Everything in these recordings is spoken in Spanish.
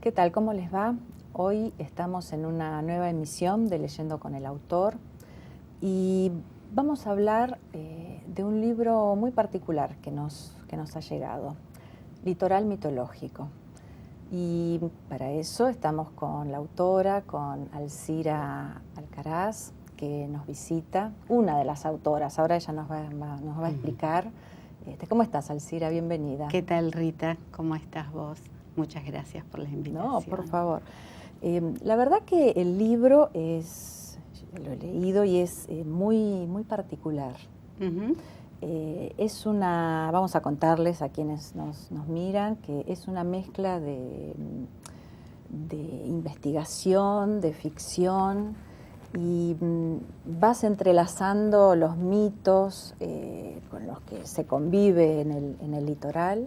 ¿Qué tal? ¿Cómo les va? Hoy estamos en una nueva emisión de Leyendo con el Autor y vamos a hablar de un libro muy particular que nos ha llegado, Litoral Mitológico. Y para eso estamos con la autora, con Alcira Alcaraz, que nos visita, una de las autoras. Ahora ella nos va a explicar. ¿Cómo estás, Alcira? Bienvenida. ¿Qué tal, Rita? ¿Cómo estás vos? Muchas gracias por la invitación. No, por favor. La verdad que el libro lo he leído y es muy particular. Vamos a contarles a quienes nos miran, que es una mezcla de investigación, de ficción, y vas entrelazando los mitos con los que se convive en el litoral,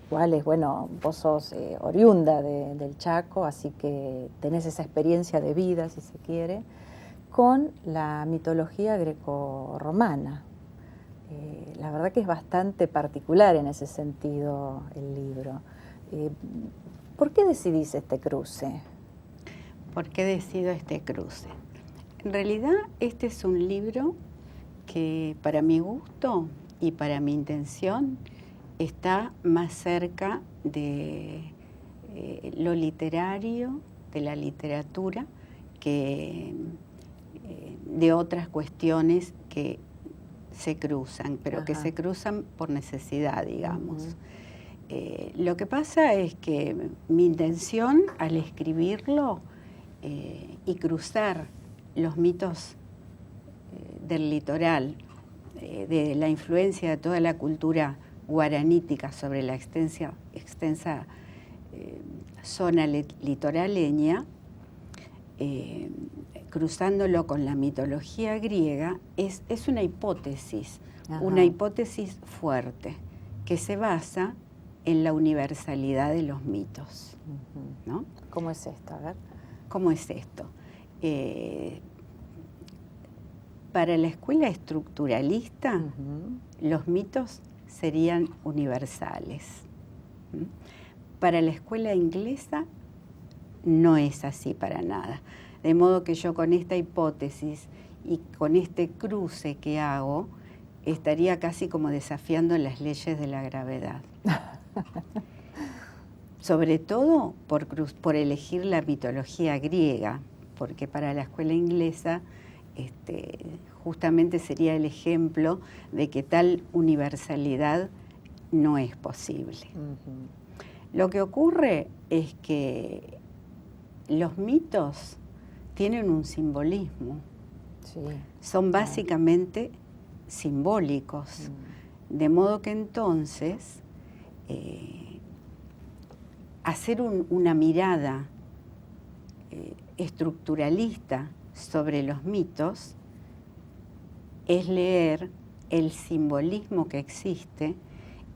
cuales, bueno, vos sos oriunda del Chaco, así que tenés esa experiencia de vida, si se quiere, con la mitología grecorromana. La verdad que es bastante particular en ese sentido el libro. ¿Por qué decidís este cruce? ¿Por qué decido este cruce? En realidad, este es un libro que para mi gusto y para mi intención está más cerca de lo literario, de la literatura, que de otras cuestiones que se cruzan, pero que se cruzan por necesidad, digamos. Lo que pasa es que mi intención al escribirlo y cruzar los mitos del litoral, de la influencia de toda la cultura guaranítica sobre la extensa zona litoraleña, cruzándolo con la mitología griega, es una hipótesis, una hipótesis fuerte, que se basa en la universalidad de los mitos, ¿no? ¿Cómo es esto? A ver. ¿Cómo es esto? Para la escuela estructuralista, los mitos serían universales. Para la escuela inglesa no es así para nada. De modo que yo con esta hipótesis y con este cruce que hago, estaría casi como desafiando las leyes de la gravedad. Sobre todo por elegir la mitología griega, porque para la escuela inglesa justamente sería el ejemplo de que tal universalidad no es posible. Lo que ocurre es que los mitos tienen un simbolismo. Son básicamente simbólicos. De modo que entonces hacer una mirada estructuralista sobre los mitos es leer el simbolismo que existe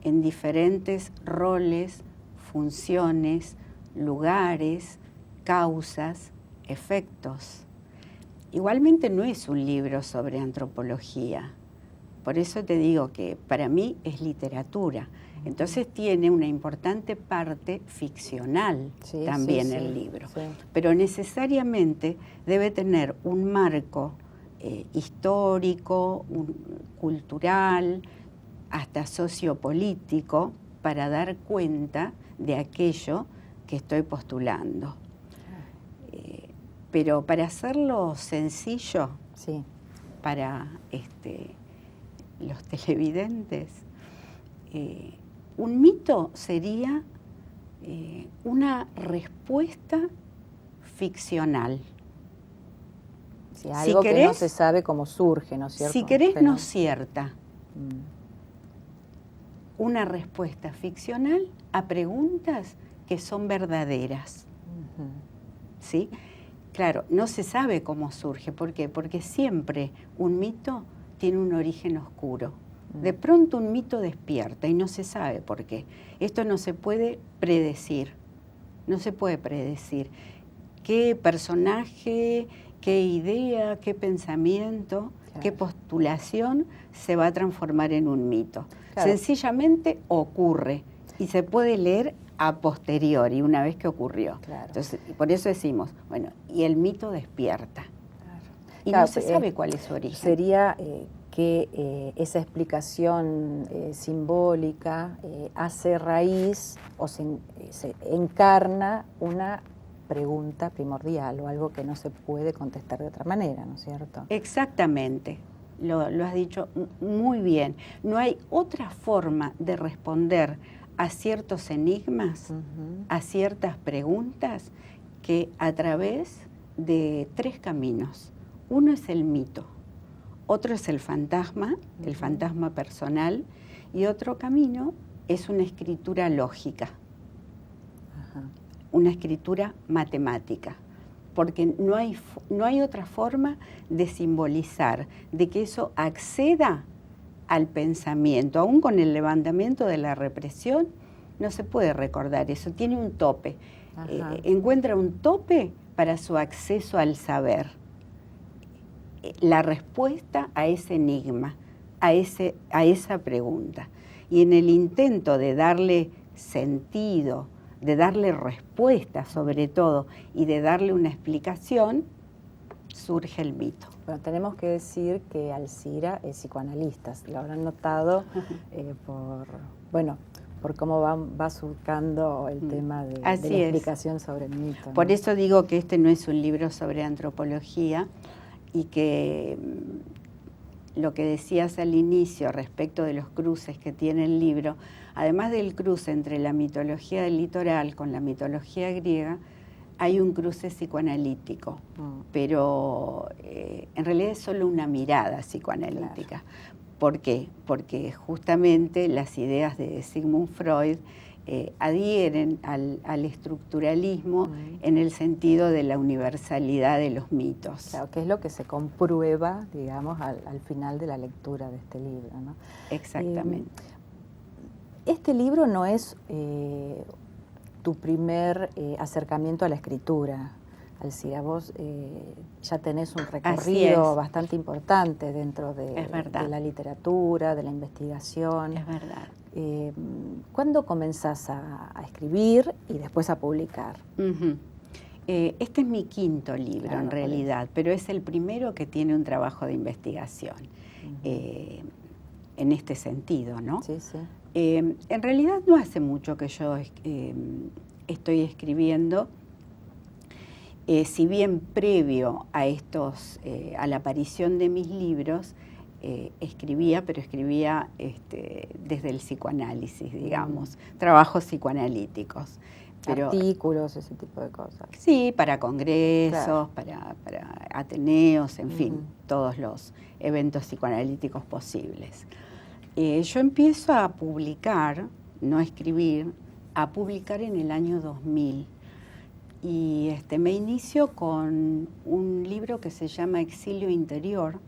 en diferentes roles, funciones, lugares, causas, efectos. Igualmente no es un libro sobre antropología. Por eso te digo que para mí es literatura. Entonces tiene una importante parte ficcional también el libro. Pero necesariamente debe tener un marco histórico, cultural, hasta sociopolítico, para dar cuenta de aquello que estoy postulando. Pero para hacerlo sencillo, para los televidentes, un mito sería una respuesta ficcional. Algo que no se sabe cómo surge, ¿no es cierto? Si querés, no cierta. Una respuesta ficcional a preguntas que son verdaderas. ¿Sí? Claro, no se sabe cómo surge. ¿Por qué? Porque siempre un mito tiene un origen oscuro. De pronto un mito despierta y no se sabe por qué. Esto no se puede predecir. No se puede predecir qué personaje, qué idea, qué pensamiento, qué postulación se va a transformar en un mito. Sencillamente ocurre y se puede leer a posteriori, una vez que ocurrió. Claro. Entonces, por eso decimos, bueno, y el mito despierta. Claro. Y Claro, no se sabe cuál es su origen. Sería que esa explicación simbólica hace raíz o se encarna una pregunta primordial o algo que no se puede contestar de otra manera, ¿no es cierto? Exactamente, lo has dicho muy bien. No hay otra forma de responder a ciertos enigmas, a ciertas preguntas, que a través de 3 caminos. Uno es el mito, otro es el fantasma personal, y otro camino es una escritura lógica, una escritura matemática, porque no hay otra forma de simbolizar, de que eso acceda al pensamiento. Aún con el levantamiento de la represión, no se puede recordar eso, tiene un tope. Encuentra un tope para su acceso al saber, la respuesta a ese enigma, a esa pregunta. Y en el intento de darle sentido, de darle respuesta sobre todo, y de darle una explicación, surge el mito. Bueno, tenemos que decir que Alcira es psicoanalista, lo habrán notado por cómo va surcando el tema de la explicación sobre el mito, ¿no? Por eso digo que este no es un libro sobre antropología, y que lo que decías al inicio respecto de los cruces que tiene el libro, además del cruce entre la mitología del litoral con la mitología griega, hay un cruce psicoanalítico, pero en realidad es solo una mirada psicoanalítica. Claro. ¿Por qué? Porque justamente las ideas de Sigmund Freud adhieren al estructuralismo en el sentido de la universalidad de los mitos. Claro, que es lo que se comprueba, digamos, al final de la lectura de este libro, ¿no? Exactamente. Este libro no es tu primer acercamiento a la escritura, Alcira. Vos ya tenés un recorrido bastante importante dentro de la literatura, de la investigación. Es verdad. ¿Cuándo comenzás a escribir y después a publicar? Este es mi 5º libro, en realidad, pero es el primero que tiene un trabajo de investigación en este sentido, ¿no? Sí, sí. En realidad no hace mucho que yo estoy escribiendo, si bien previo a la aparición de mis libros, escribía, pero escribía desde el psicoanálisis, digamos, trabajos psicoanalíticos. Pero, artículos, ese tipo de cosas. Sí, para congresos, claro, para ateneos, en fin, todos los eventos psicoanalíticos posibles. Yo empiezo a publicar, no a escribir, a publicar en el año 2000. Y me inicio con un libro que se llama Exilio Interior,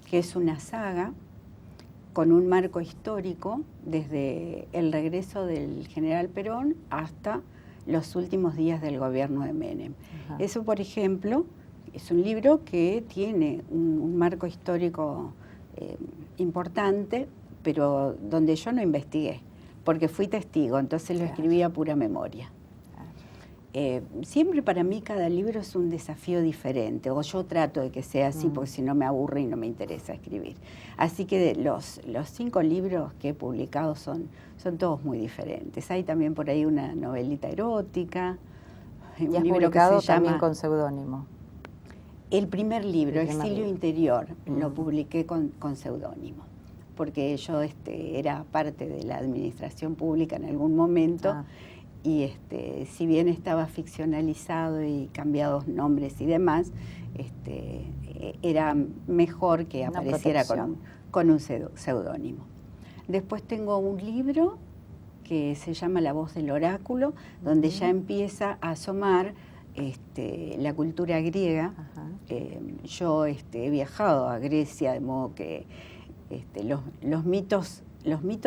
que es una saga con un marco histórico desde el regreso del general Perón hasta los últimos días del gobierno de Menem. Eso, por ejemplo, es un libro que tiene un marco histórico importante, pero donde yo no investigué, porque fui testigo, entonces lo escribí a pura memoria. Siempre para mí cada libro es un desafío diferente, o yo trato de que sea así, porque si no me aburre y no me interesa escribir. Así que los 5 libros que he publicado son todos muy diferentes. Hay también por ahí una novelita erótica. ¿Y has publicado también con seudónimo? El primer libro, Exilio Interior, lo publiqué con seudónimo, porque yo era parte de la administración pública en algún momento. Y si bien estaba ficcionalizado y cambiados nombres y demás, era mejor que apareciera con un seudónimo. Después tengo un libro que se llama La voz del oráculo, donde ya empieza a asomar la cultura griega. Yo he viajado a Grecia, de modo que los mitos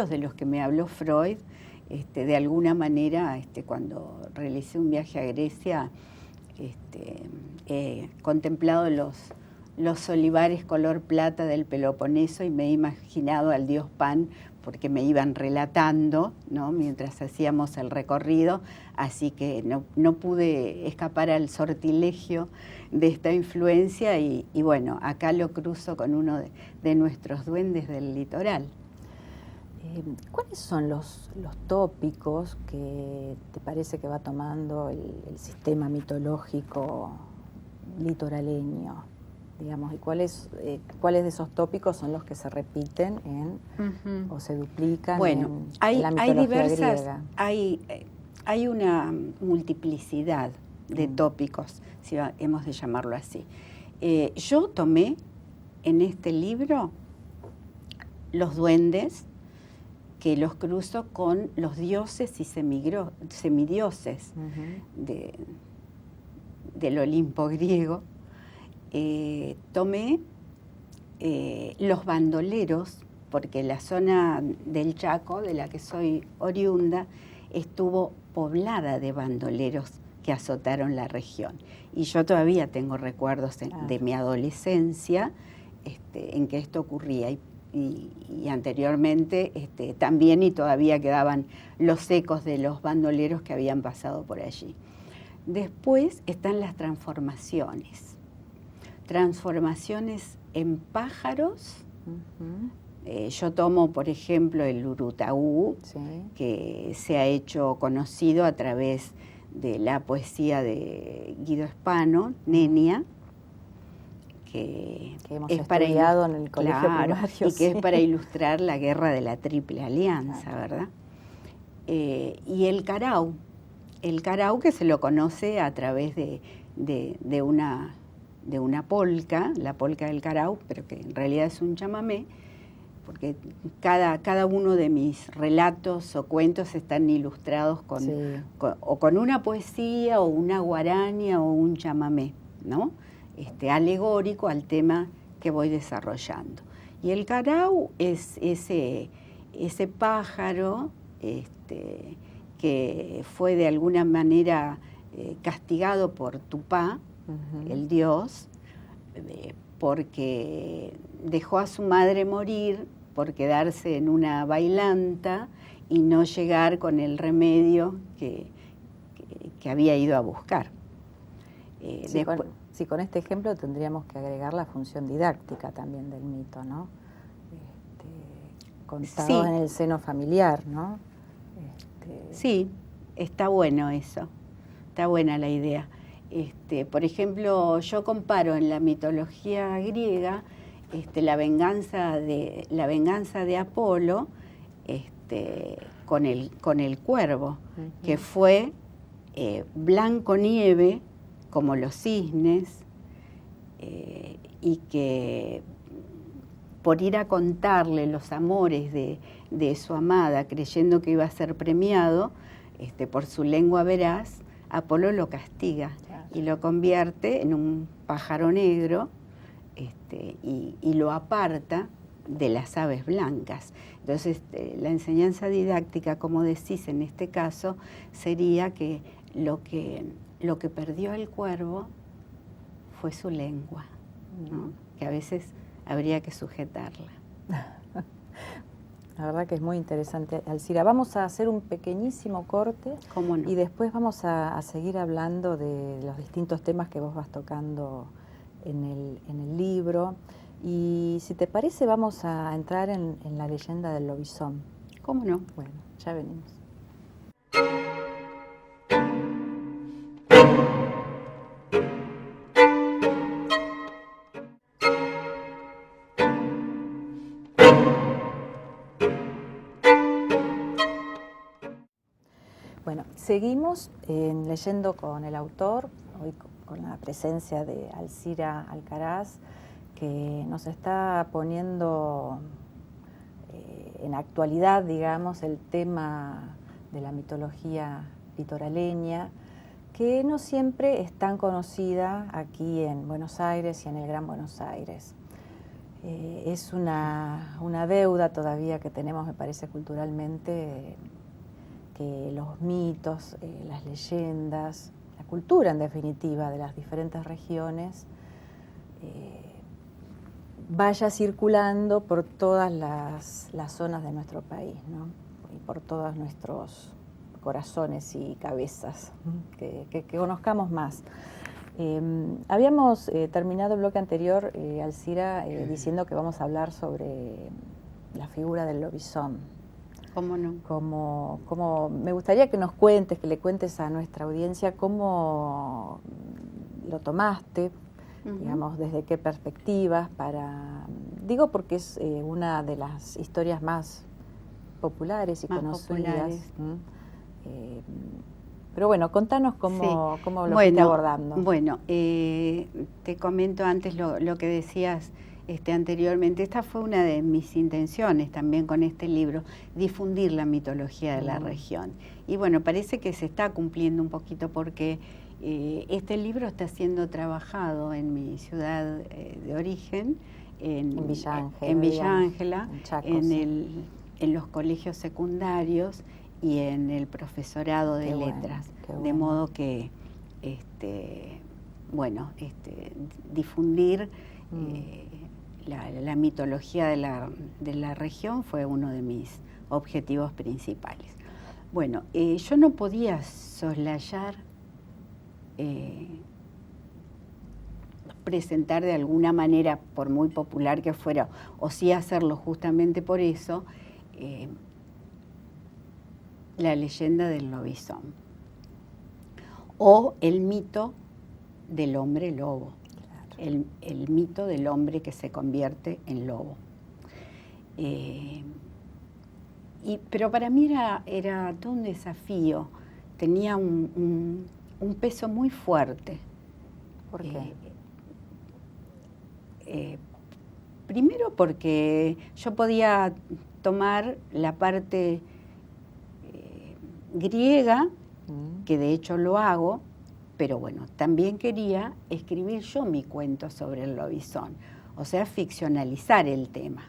de los que me habló Freud, de alguna manera, cuando realicé un viaje a Grecia, he contemplado los olivares color plata del Peloponeso y me he imaginado al dios Pan porque me iban relatando, ¿no?, mientras hacíamos el recorrido, así que no pude escapar al sortilegio de esta influencia y bueno, acá lo cruzo con uno de nuestros duendes del litoral. ¿Cuáles son los tópicos que te parece que va tomando el sistema mitológico litoraleño? Digamos, ¿y cuáles de esos tópicos son los que se repiten o se duplican en la mitología griega? Hay una multiplicidad de tópicos, si hemos de llamarlo así. Yo tomé en este libro los duendes, que los cruzo con los dioses y semidioses del Olimpo griego. Tomé los bandoleros, porque la zona del Chaco, de la que soy oriunda, estuvo poblada de bandoleros que azotaron la región. Y yo todavía tengo recuerdos de mi adolescencia en que esto ocurría. Y anteriormente también, y todavía quedaban los ecos de los bandoleros que habían pasado por allí. Después están las transformaciones en pájaros. Yo tomo, por ejemplo, el urutaú, que se ha hecho conocido a través de la poesía de Guido Spano, Nenia, que hemos estudiado en el colegio primario. Y que es para ilustrar la guerra de la Triple Alianza, ¿verdad? Y el carau que se lo conoce a través de una polca, la polca del carau, pero que en realidad es un chamamé, porque cada uno de mis relatos o cuentos están ilustrados con una poesía o una guaraña o un chamamé, ¿no?, alegórico al tema que voy desarrollando. Y el carau es ese pájaro que fue de alguna manera castigado por Tupá, el dios, porque dejó a su madre morir por quedarse en una bailanta y no llegar con el remedio que había ido a buscar. Con este ejemplo tendríamos que agregar la función didáctica también del mito, ¿no? Contado en el seno familiar, ¿no? Sí, está bueno eso, está buena la idea. Por ejemplo, yo comparo en la mitología griega la venganza de Apolo con el cuervo, que fue blanco nieve, como los cisnes, y que por ir a contarle los amores de su amada, creyendo que iba a ser premiado por su lengua veraz, Apolo lo castiga y lo convierte en un pájaro negro y lo aparta de las aves blancas. Entonces, la enseñanza didáctica, como decís en este caso, sería que lo que perdió el cuervo fue su lengua, ¿no?, que a veces habría que sujetarla. La verdad que es muy interesante, Alcira. Vamos a hacer un pequeñísimo corte. ¿Cómo no? Y después vamos a seguir hablando de los distintos temas que vos vas tocando en el libro. Y si te parece, vamos a entrar en la leyenda del lobizón. ¿Cómo no? Bueno, ya venimos. Bueno, seguimos leyendo con el autor, hoy con la presencia de Alcira Alcaraz, que nos está poniendo en actualidad, digamos, el tema de la mitología litoraleña, que no siempre es tan conocida aquí en Buenos Aires y en el Gran Buenos Aires. Es una deuda todavía que tenemos, me parece, culturalmente, que los mitos, las leyendas, la cultura en definitiva de las diferentes regiones vaya circulando por todas las zonas de nuestro país, ¿no? Y por todos nuestros corazones y cabezas, que conozcamos más. Habíamos terminado el bloque anterior, Alcira, diciendo que vamos a hablar sobre la figura del lobizón. ¿Cómo no? Como me gustaría que nos cuentes, que le cuentes a nuestra audiencia cómo lo tomaste, digamos, desde qué perspectivas, digo porque es una de las historias más populares y más conocidas. Populares. Pero bueno, contanos cómo lo fuiste abordando. Bueno, te comento antes lo que decías anteriormente. Esta fue una de mis intenciones también con este libro, difundir la mitología de la región. Y bueno, parece que se está cumpliendo un poquito porque este libro está siendo trabajado en mi ciudad de origen, en Villa Ángela, en los colegios secundarios y en el profesorado de letras. Bueno. De modo que, difundir la mitología de la región fue uno de mis objetivos principales. Bueno, yo no podía soslayar presentar de alguna manera, por muy popular que fuera, o sí hacerlo justamente por eso, la leyenda del lobizón o el mito del hombre lobo, claro. el mito del hombre que se convierte en lobo. Pero para mí era todo un desafío, tenía un peso muy fuerte. ¿Por qué? Primero porque yo podía tomar la parte griega, que de hecho lo hago, pero bueno, también quería escribir yo mi cuento sobre el lobizón, o sea, ficcionalizar el tema.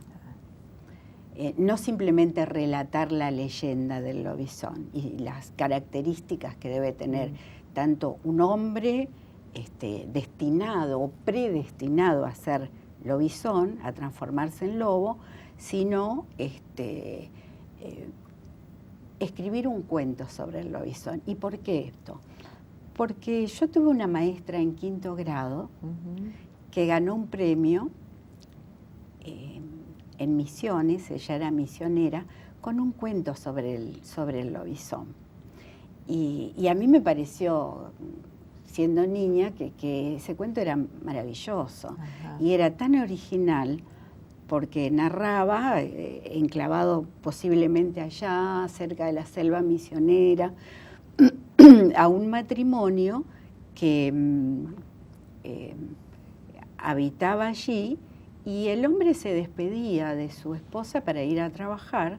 No simplemente relatar la leyenda del lobizón y las características que debe tener tanto un hombre destinado o predestinado a ser lobizón, a transformarse en lobo, sino escribir un cuento sobre el lobizón. ¿Y por qué esto? Porque yo tuve una maestra en 5º grado que ganó un premio en Misiones, ella era misionera, con un cuento sobre el lobizón. Y a mí me pareció, siendo niña, que ese cuento era maravilloso. Ajá. Y era tan original porque narraba, enclavado posiblemente allá, cerca de la selva misionera, a un matrimonio que habitaba allí, y el hombre se despedía de su esposa para ir a trabajar,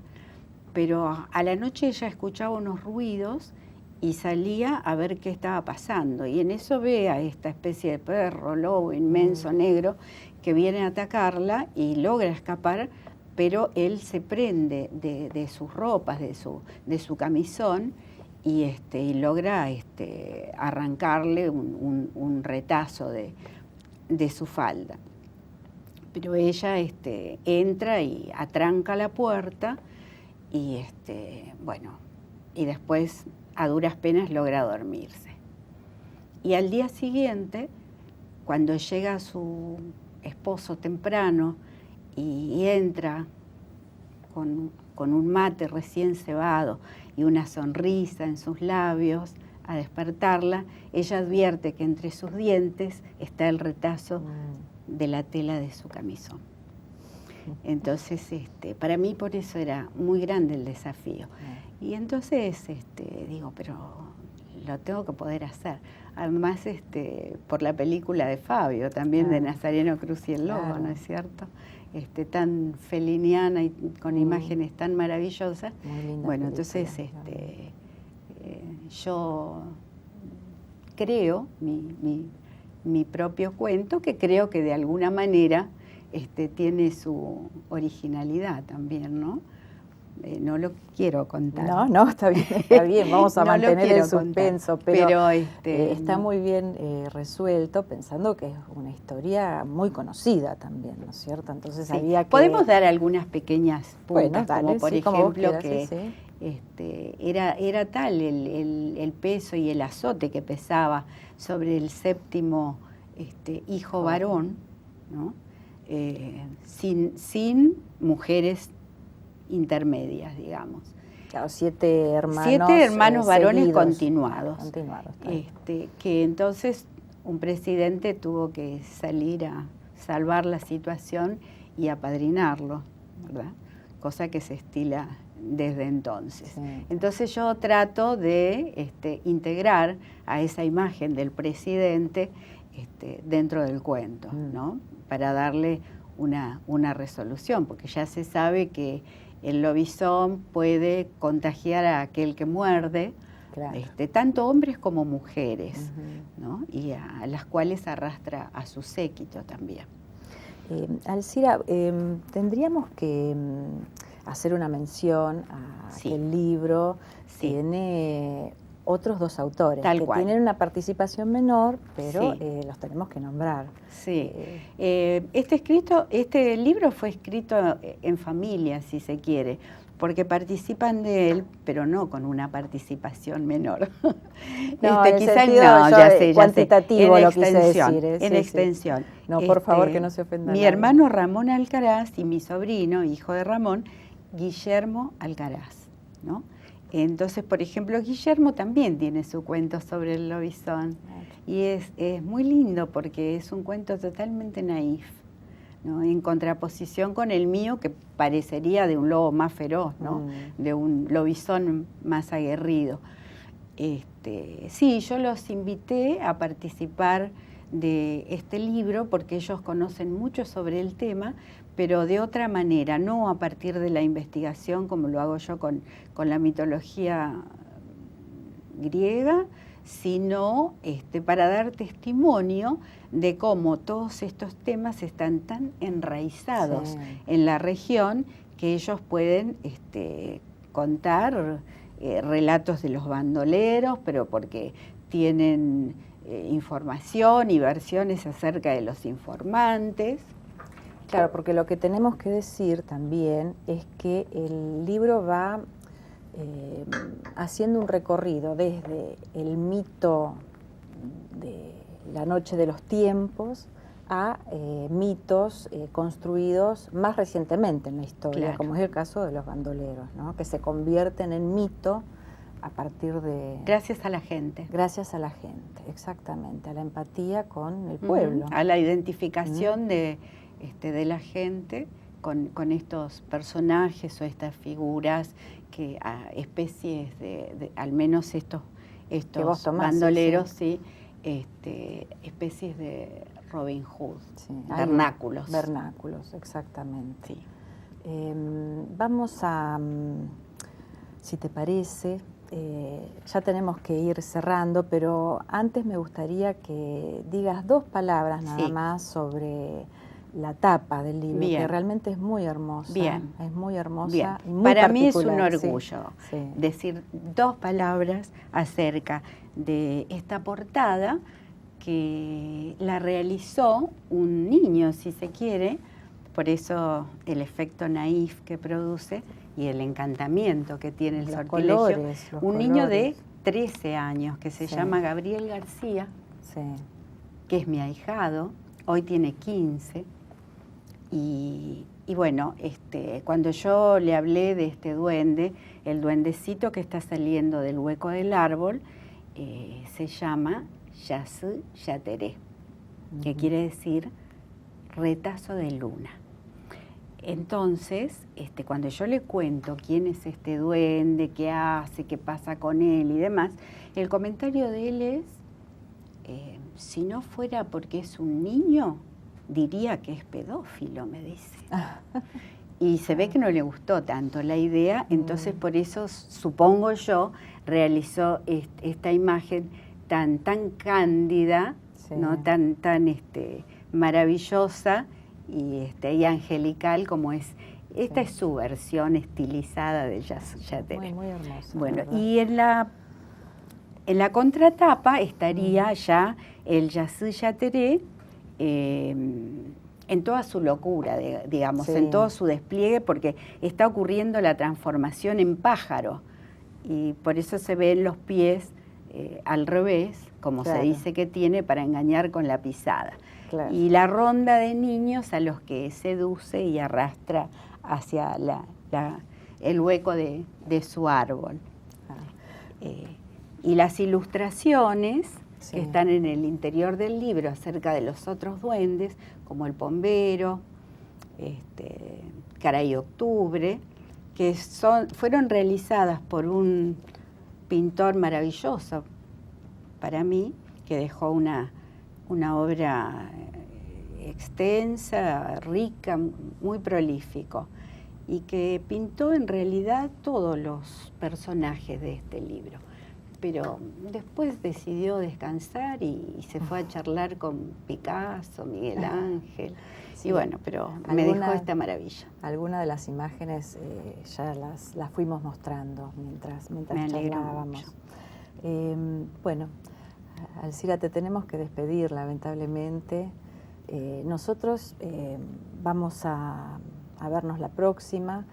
pero a la noche ella escuchaba unos ruidos y salía a ver qué estaba pasando. Y en eso ve a esta especie de perro, lobo inmenso, negro, que viene a atacarla y logra escapar, pero él se prende de sus ropas, de su camisón, y logra arrancarle un retazo de su falda. Pero ella entra y atranca la puerta y y después a duras penas logra dormirse. Y al día siguiente, cuando llega su esposo temprano y entra con un mate recién cebado y una sonrisa en sus labios a despertarla, ella advierte que entre sus dientes está el retazo de la tela de su camisón. Entonces, para mí por eso era muy grande el desafío. Y entonces digo, pero lo tengo que poder hacer. Además, por la película de Fabio, también de Nazareno Cruz y el Lobo, ¿no es cierto? Tan feliniana y con imágenes tan maravillosas. Bueno, entonces yo creo mi propio cuento, que creo que de alguna manera tiene su originalidad también, ¿no? no lo quiero contar. No, está bien, vamos a No lo mantener quiero el suspenso, contar, pero está muy bien resuelto, pensando que es una historia muy conocida también, ¿no es cierto? Entonces sí. había que... Podemos dar algunas pequeñas puntas, bueno, dale, como por sí, ejemplo como vos quieras, que era tal el peso y el azote que pesaba sobre el séptimo hijo varón, ¿no? Sin mujeres intermedias, digamos. Claro, 7 hermanos. 7 hermanos varones seguidos, continuados. Claro. Que entonces un presidente tuvo que salir a salvar la situación y apadrinarlo, ¿verdad? Cosa que se estila desde entonces. Sí. Entonces yo trato de integrar a esa imagen del presidente dentro del cuento, ¿no? Para darle una resolución, porque ya se sabe que el lobizón puede contagiar a aquel que muerde, claro. Tanto hombres como mujeres, ¿no? Y a las cuales arrastra a su séquito también. Alcira, tendríamos que hacer una mención a que el libro tiene otros 2 autores Tal que cual. tienen una participación menor, pero los tenemos que nombrar. Sí. Este libro fue escrito en familia, si se quiere, porque participan de él, pero no con una participación menor. No, quizás ya sé, cuantitativo lo quise decir. En extensión. No, por favor, que no se ofenda. Mi hermano Ramón Alcaraz y mi sobrino, hijo de Ramón, Guillermo Alcaraz, ¿no? Entonces, por ejemplo, Guillermo también tiene su cuento sobre el lobizón. Y es muy lindo porque es un cuento totalmente naif, ¿no? En contraposición con el mío, que parecería de un lobo más feroz, ¿no? De un lobizón más aguerrido. Sí, yo los invité a participar de este libro porque ellos conocen mucho sobre el tema, pero de otra manera, no a partir de la investigación como lo hago yo con la mitología griega, sino para dar testimonio de cómo todos estos temas están tan enraizados en la región que ellos pueden contar relatos de los bandoleros, pero porque tienen información y versiones acerca de los informantes. Claro, porque lo que tenemos que decir también es que el libro va haciendo un recorrido desde el mito de la noche de los tiempos a mitos construidos más recientemente en la historia, claro. Como es el caso de los bandoleros, ¿no? Que se convierten en mito a partir de... Gracias a la gente. Gracias a la gente, exactamente, a la empatía con el pueblo. A la identificación de la gente con estos personajes o estas figuras, que especies de al menos estos bandoleros, sí, especies de Robin Hood, vernáculos. Vernáculos, exactamente. Sí. Vamos a, si te parece, ya tenemos que ir cerrando, pero antes me gustaría que digas 2 palabras nada más sobre la tapa del libro, que realmente es muy hermosa. Bien. Es muy hermosa. Bien. Y muy Para mí es un particular, orgullo decir 2 palabras acerca de esta portada que la realizó un niño, si se quiere, por eso el efecto naif que produce y el encantamiento que tiene el sortilegio. Un niño de 13 años que se llama Gabriel García, que es mi ahijado, hoy tiene 15. Y bueno, cuando yo le hablé de este duende, el duendecito que está saliendo del hueco del árbol, se llama Yasu Yateré, que quiere decir retazo de luna. Entonces, cuando yo le cuento quién es este duende, qué hace, qué pasa con él y demás, el comentario de él es, si no fuera porque es un niño, diría que es pedófilo, me dice. Y se ve que no le gustó tanto la idea, entonces por eso, supongo yo, realizó esta imagen tan cándida, ¿no? tan maravillosa y angelical como es Esta es su versión estilizada de Yacyretá Teré. Muy, muy hermosa. Bueno, y en la contratapa estaría ya el Yacyretá Teré en toda su locura, digamos, en todo su despliegue, porque está ocurriendo la transformación en pájaro. Y por eso se ven los pies al revés, como se dice que tiene, para engañar con la pisada. Claro. Y la ronda de niños a los que seduce y arrastra hacia el hueco de su árbol. Y las ilustraciones que están en el interior del libro acerca de los otros duendes, como el Pombero, Caray Octubre, que fueron realizadas por un pintor maravilloso para mí, que dejó una obra extensa, rica, muy prolífico, y que pintó en realidad todos los personajes de este libro. Pero después decidió descansar y se fue a charlar con Picasso, Miguel Ángel. Sí. Y bueno, pero me dejó esta maravilla. Algunas de las imágenes ya las fuimos mostrando mientras charlábamos. Bueno, Alcira, te tenemos que despedir, lamentablemente. Nosotros vamos a vernos la próxima,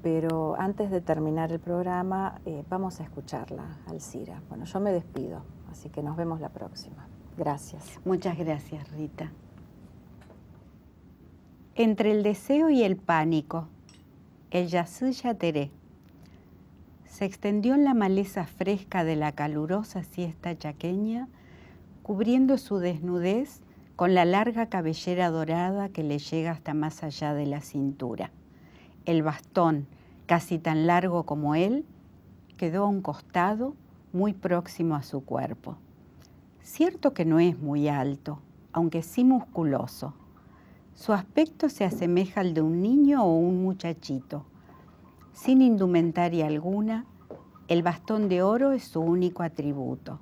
pero antes de terminar el programa vamos a escucharla, Alcira. Bueno, yo me despido, así que nos vemos la próxima. Gracias. Muchas gracias, Rita. Entre el deseo y el pánico, el Yacyretá Teré se extendió en la maleza fresca de la calurosa siesta chaqueña, cubriendo su desnudez con la larga cabellera dorada que le llega hasta más allá de la cintura. El bastón, casi tan largo como él, quedó a un costado, muy próximo a su cuerpo. Cierto que no es muy alto, aunque sí musculoso. Su aspecto se asemeja al de un niño o un muchachito. Sin indumentaria alguna, el bastón de oro es su único atributo,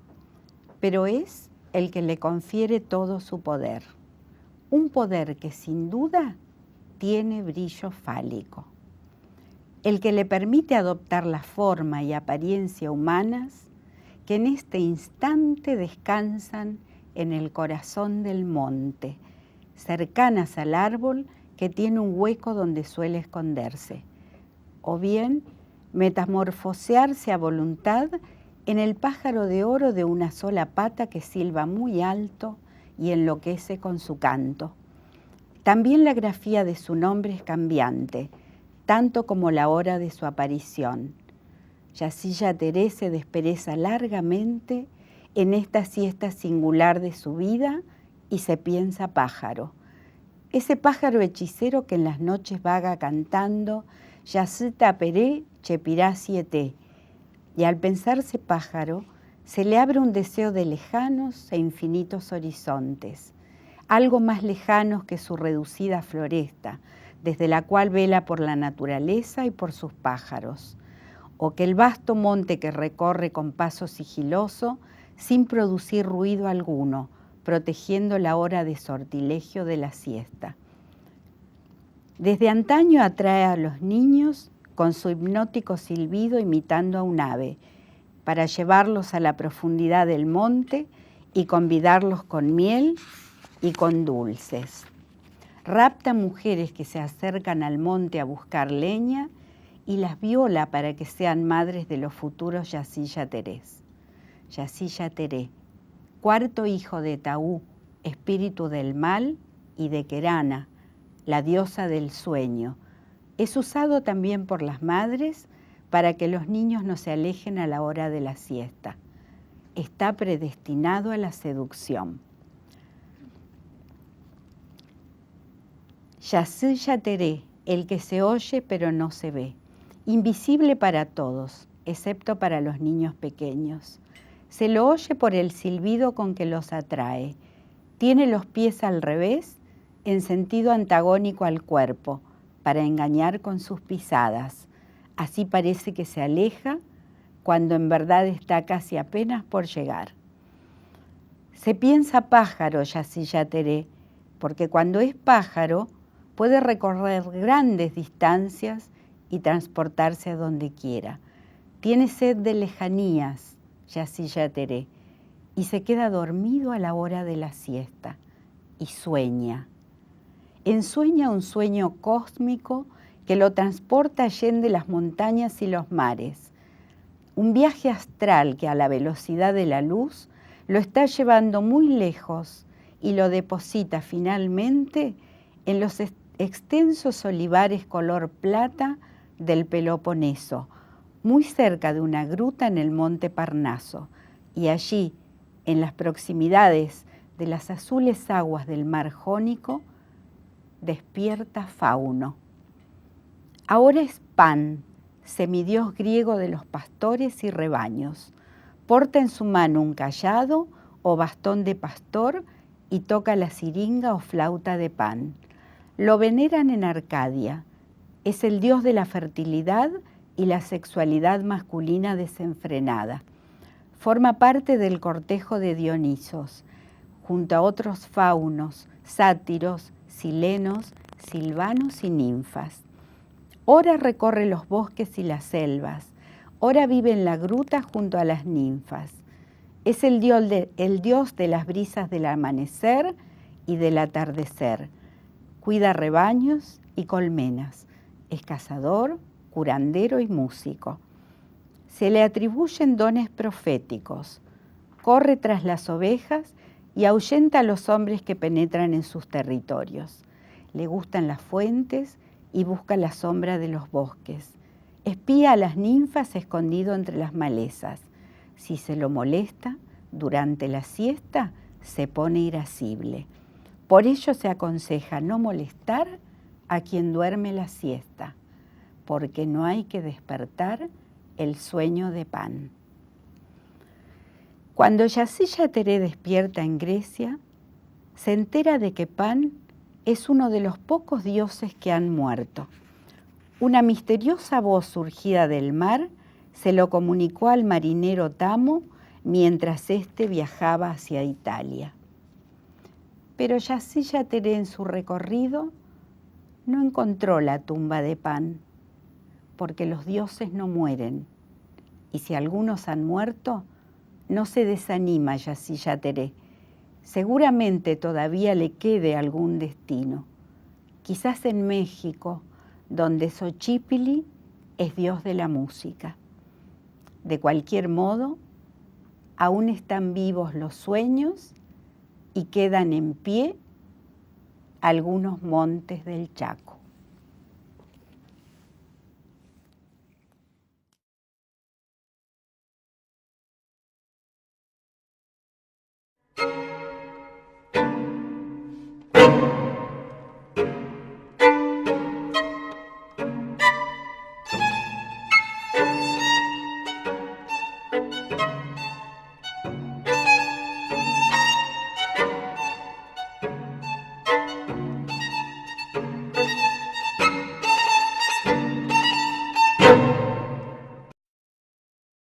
pero es el que le confiere todo su poder. Un poder que sin duda tiene brillo fálico. El que le permite adoptar la forma y apariencia humanas que en este instante descansan en el corazón del monte, cercanas al árbol que tiene un hueco donde suele esconderse, o bien metamorfosearse a voluntad en el pájaro de oro de una sola pata que silba muy alto y enloquece con su canto. También la grafía de su nombre es cambiante, tanto como la hora de su aparición. Yacyretá Teré se despereza largamente en esta siesta singular de su vida y se piensa pájaro. Ese pájaro hechicero que en las noches vaga cantando Yacyretá Teré Chepirá Siete. Y al pensarse pájaro, se le abre un deseo de lejanos e infinitos horizontes, algo más lejanos que su reducida floresta, desde la cual vela por la naturaleza y por sus pájaros, o que el vasto monte que recorre con paso sigiloso, sin producir ruido alguno, protegiendo la hora de sortilegio de la siesta. Desde antaño atrae a los niños con su hipnótico silbido imitando a un ave, para llevarlos a la profundidad del monte y convidarlos con miel y con dulces. Rapta mujeres que se acercan al monte a buscar leña y las viola para que sean madres de los futuros Yacyretá Teré. Yacyretá Teré, cuarto hijo de Taú, espíritu del mal, y de Querana, la diosa del sueño. Es usado también por las madres para que los niños no se alejen a la hora de la siesta. Está predestinado a la seducción. Yacyretá Teré, el que se oye pero no se ve, invisible para todos, excepto para los niños pequeños. Se lo oye por el silbido con que los atrae. Tiene los pies al revés, en sentido antagónico al cuerpo, para engañar con sus pisadas. Así parece que se aleja, cuando en verdad está casi apenas por llegar. Se piensa pájaro Yacyretá Teré, porque cuando es pájaro puede recorrer grandes distancias y transportarse a donde quiera. Tiene sed de lejanías, Yacyia Teré, y se queda dormido a la hora de la siesta y sueña. Ensueña un sueño cósmico que lo transporta allende las montañas y los mares. Un viaje astral que a la velocidad de la luz lo está llevando muy lejos y lo deposita finalmente en los extensos olivares color plata del Peloponeso, muy cerca de una gruta en el monte Parnaso, y allí, en las proximidades de las azules aguas del mar Jónico, despierta Fauno. Ahora es Pan, semidios griego de los pastores y rebaños. Porta en su mano un cayado o bastón de pastor y toca la siringa o flauta de Pan. Lo veneran en Arcadia. Es el dios de la fertilidad y la sexualidad masculina desenfrenada. Forma parte del cortejo de Dionisos, junto a otros faunos, sátiros, silenos, silvanos y ninfas. Ora recorre los bosques y las selvas, ora vive en la gruta junto a las ninfas. Es el dios de las brisas del amanecer y del atardecer. Cuida rebaños y colmenas. Es cazador, curandero y músico. Se le atribuyen dones proféticos. Corre tras las ovejas y ahuyenta a los hombres que penetran en sus territorios. Le gustan las fuentes y busca la sombra de los bosques. Espía a las ninfas escondido entre las malezas. Si se lo molesta, durante la siesta se pone irascible. Por ello se aconseja no molestar a quien duerme la siesta, porque no hay que despertar el sueño de Pan. Cuando Yacyia Teré despierta en Grecia, se entera de que Pan es uno de los pocos dioses que han muerto. Una misteriosa voz surgida del mar se lo comunicó al marinero Tamo mientras éste viajaba hacia Italia. Pero Yacyia Teré en su recorrido no encontró la tumba de Pan, porque los dioses no mueren, y si algunos han muerto, no se desanima Yacyia Teré. Seguramente todavía le quede algún destino, quizás en México, donde Xochipilli es dios de la música. De cualquier modo, aún están vivos los sueños y quedan en pie algunos montes del Chaco.